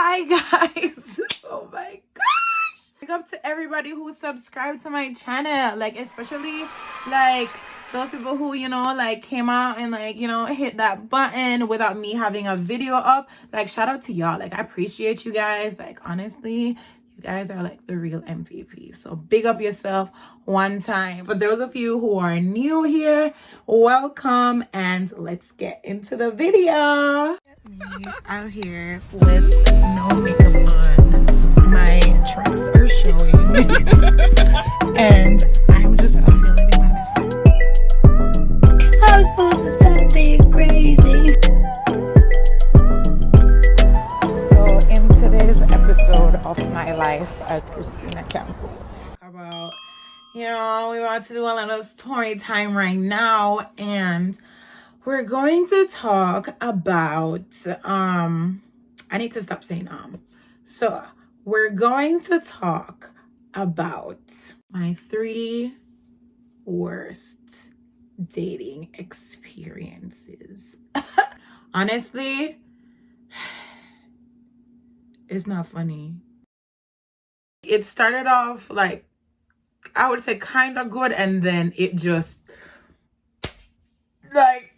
Hi guys. Oh my gosh. Big up to everybody who subscribed to my channel, like especially like those people who, like came out and like, hit that button without me having a video up. Like shout out to y'all. Like I appreciate you guys. Like honestly, you guys are like the real MVP. So big up yourself one time. For those of you who are new here, welcome and let's get into the video. Me out here with no makeup on. My trunks are showing. And I'm just out here living my best life. I'm supposed to stop being crazy. So in today's episode of my life as Christina Campo, about we want to do a little story time right now, and we're going to talk about I need to stop saying so we're going to talk about my 3 worst dating experiences. Honestly, it's not funny. It started off like, I would say kind of good, and then it just like,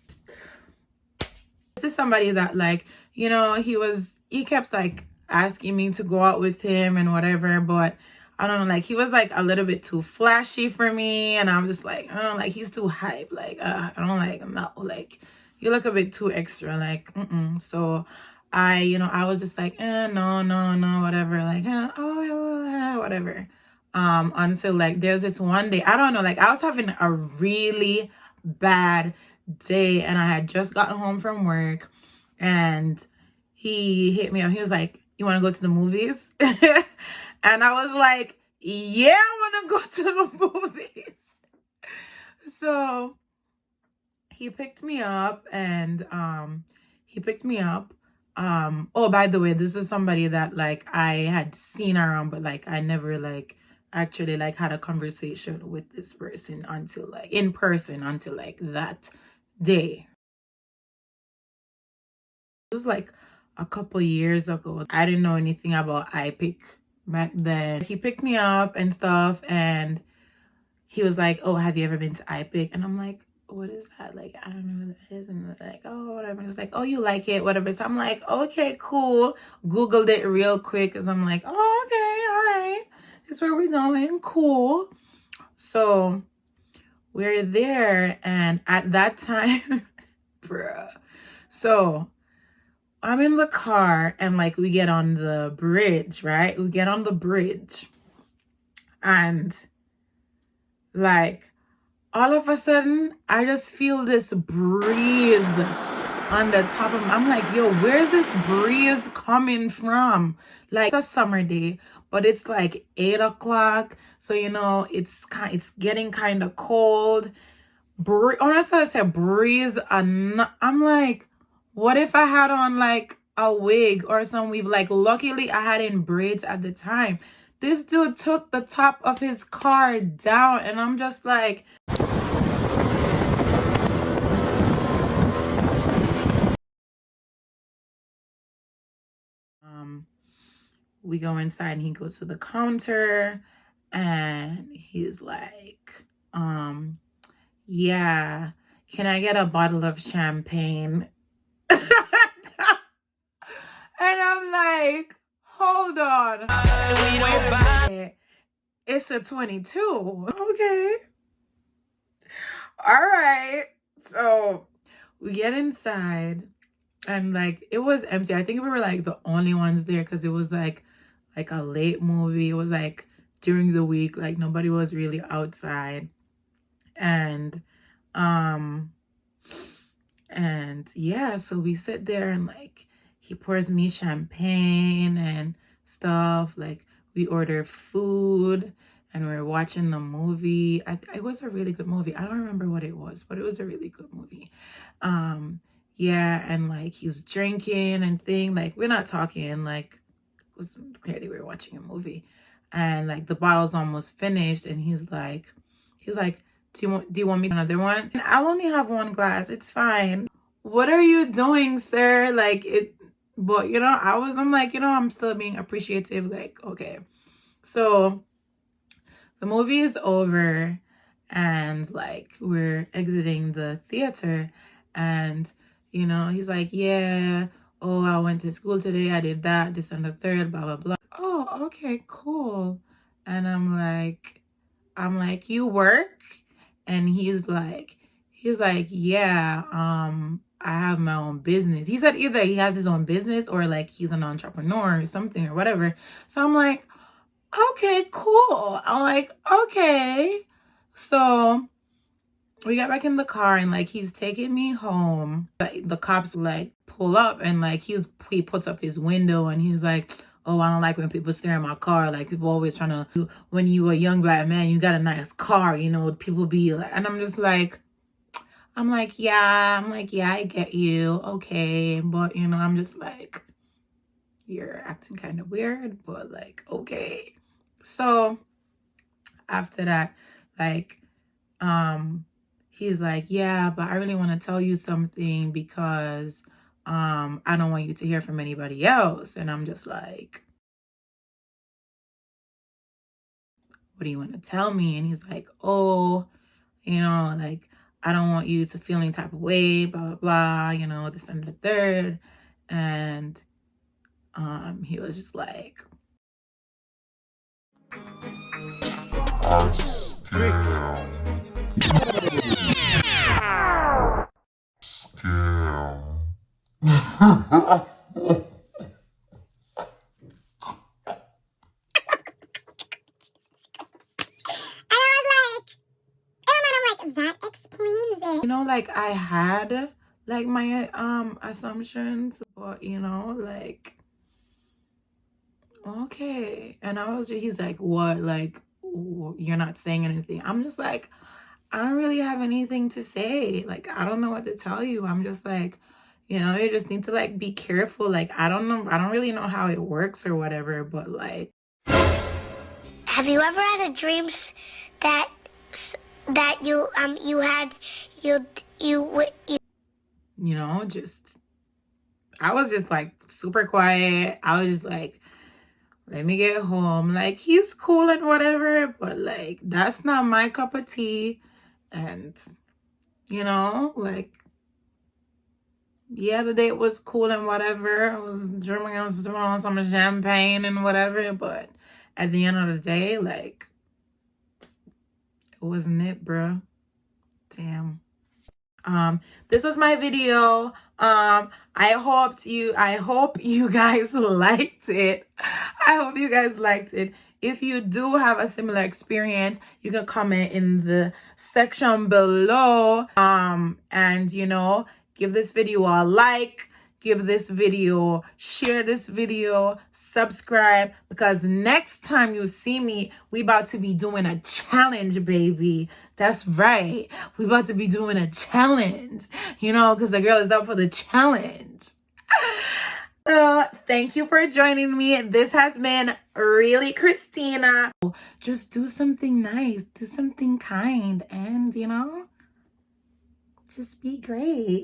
this is somebody that like, he kept like asking me to go out with him and whatever, but I don't know, like he was like a little bit too flashy for me, and I'm just like, oh, like he's too hype, like I don't like, I'm not like, you look a bit too extra, like so I was just like, no, whatever, like oh hello, whatever, until like there's this one day, I don't know, like I was having a really bad day and I had just gotten home from work, and he hit me up. He was like, you want to go to the movies? And I was like, yeah, I want to go to the movies. So he picked me up, and oh, by the way, this is somebody that like I had seen around, but like I never like actually like had a conversation with this person until like in person until like that day. It was like a couple years ago. I didn't know anything about iPick back then. He picked me up and stuff, and he was like, oh, have you ever been to iPick? And I'm like, what is that? Like, I don't know what that is. And they're like, oh, whatever. And it's like, oh, you like it, whatever. So I'm like, okay, cool. Googled it real quick because I'm like, oh, okay, all right. This is where we're going. Cool. So we're there, and at that time, bruh. So I'm in the car, and like we get on the bridge, right? We get on the bridge, and like all of a sudden I just feel this breeze on the top of me. I'm like, yo, where's this breeze coming from? Like it's a summer day, but it's like 8 o'clock, so it's getting kind of cold. Honestly, I said breeze, and I'm like, what if I had on like a wig or some weave? Like luckily I had in braids at the time. This dude took the top of his car down, and I'm just like, we go inside, and he goes to the counter, and he's like, yeah, can I get a bottle of champagne? And I'm like, hold on. It's a 22. Okay. All right. So we get inside, and like it was empty. I think we were like the only ones there because it was like a late movie. It was like during the week, like nobody was really outside. And yeah, so we sit there, and like he pours me champagne and stuff. Like we ordered food, and we're watching the movie. It was a really good movie. I don't remember what it was, but it was a really good movie. Yeah, and like he's drinking and thing. Like we're not talking. Like it was clearly we were watching a movie, and like the bottle's almost finished, and he's like, do you want me another one? I'll only have one glass. It's fine. What are you doing, sir? Like But you know, I'm like, you know, I'm still being appreciative, like, okay. So the movie is over and like we're exiting the theater, and you know, he's like, yeah, oh, I went to school today, I did that, this and the third, blah blah blah. Oh, okay, cool. And I'm like, you work? And he's like, yeah, I have my own business. He said either he has his own business or like he's an entrepreneur or something or whatever. So I'm like, okay, cool. I'm like, okay. So we got back in the car and like he's taking me home. The cops like pull up and like he puts up his window and he's like, oh, I don't like when people stare at my car. Like people always trying to, when you a young black man, you got a nice car, you know, people be like, and I'm like, yeah, I get you. Okay. But you know, I'm just like, you're acting kind of weird, but like, okay. So after that, like, he's like, yeah, but I really want to tell you something because I don't want you to hear from anybody else. And I'm just like, what do you want to tell me? And he's like, oh, you know, like, I don't want you to feel any type of way, blah blah blah, you know, this and the third. And he was just like, That explains it. you know, like I had like my assumptions, but you know, like, okay. And he's like, what, like, you're not saying anything? I'm just like, I don't really have anything to say. Like, I don't know what to tell you. I'm just like, you know, you just need to like be careful. Like, I don't really know how it works or whatever, but like, Have you ever had a dream that you you know, just I was just like super quiet. I was just like, let me get home. Like, he's cool and whatever, but like, that's not my cup of tea. And, you know, like, yeah, the date was cool and whatever. I was drinking on some champagne and whatever, but at the end of the day, like, it wasn't it, bro. Damn. This was my video. I hope you guys liked it. I hope you guys liked it. If you do have a similar experience, you can comment in the section below. And you know, give this video a like, give this video, share this video, subscribe, because next time you see me, we about to be doing a challenge, baby. That's right. We about to be doing a challenge, you know, because the girl is up for the challenge. So thank you for joining me. This has been really Christina. Just do something nice, do something kind, and you know, just be great.